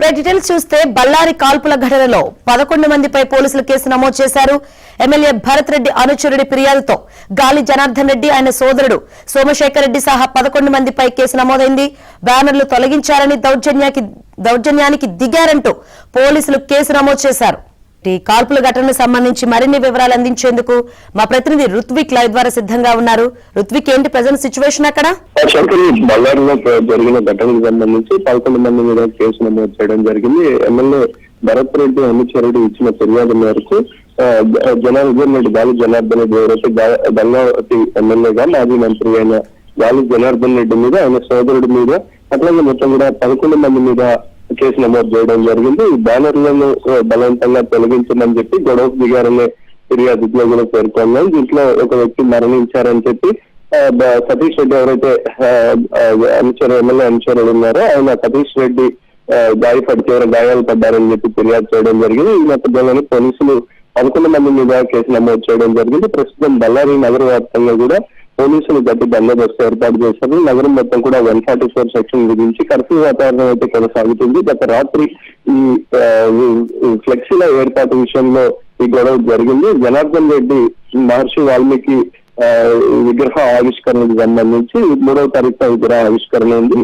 Details చూస్తే బళ్ళారి కాల్పుల ఘటనలో 11 మందిపై పోలీసులు కేసు నమోదు చేశారు. ఎమ్మెల్యే భరత్ రెడ్డి అనుచరుడి ఫిర్యాదుతో గాలి జనార్దన్ రెడ్డి ఆయన సోదరుడు సోమశేఖర్ రెడ్డి సహా 11 మందిపై కేసు నమోదైంది. బ్యానర్లు తొలగించారని దౌర్జన్యానికి దిగారంటూ పోలీసులు కేసు నమోదు చేశారు. ఈ కాల్పుల ఘటనకు సంబంధించి మరిన్ని వివరాలు అందించేందుకు మా ప్రతినిధి రుత్విక్ లైవ్ ద్వారా సిద్ధంగా ఉన్నారు. రుత్విక్, ఏంటి ప్రెజెంట్ సిచ్యువేషన్ అక్కడ? బళ్ళారిలో జరిగిన ఘటనకు సంబంధించి 11 మంది మీద కేసు నమోదు చేయడం జరిగింది. ఎమ్మెల్యే భరత్ రెడ్డి అనుచరుడు ఇచ్చిన ఫిర్యాదు మేరకు జనార్దన్ రెడ్డి గాలి జనార్దన్ రెడ్డి ఎవరైతే గంగావతి ఎమ్మెల్యేగా మాజీ మంత్రి అయిన గాలి జనార్దన్ రెడ్డి మీద ఆయన సోదరుడి మీద అట్లాగే మొత్తం కూడా 11 మంది మీద కేసు నమోదు చేయడం జరిగింది. ఈ బ్యానర్లను బలవంతంగా తొలగించమని చెప్పి గొడవకు దిగారనే ఫిర్యాదులో కూడా పేర్కొన్నాం. దీంట్లో ఒక వ్యక్తి మరణించారని చెప్పి సతీష్ రెడ్డి ఎవరైతే ఎమ్మెల్యే అనుచరుడు ఉన్నారో ఆయన సతీష్ రెడ్డి తీవ్ర గాయాలు పడ్డారని చెప్పి ఫిర్యాదు చేయడం జరిగింది. ఈ నేపథ్యంలోనే పోలీసులు 11 మంది మీద కేసు నమోదు చేయడం జరిగింది. ప్రస్తుతం బళ్ళారి నగర వ్యాప్తంగా కూడా పోలీసులు గట్టి బందోబస్తు ఏర్పాటు చేశారు. నగరం మొత్తం కూడా 144 సెక్షన్ విధించి కర్ఫ్యూ వాతావరణం అయితే కొనసాగుతుంది. గత రాత్రి ఈ ఫ్లెక్సీల ఏర్పాటు విషయంలో ఈ గొడవ జరిగింది. జనార్దన్ రెడ్డి మహర్షి వాల్మీకి విగ్రహ ఆవిష్కరణకు సంబంధించి 3వ తారీఖు విగ్రహ ఆవిష్కరణ ఉంది.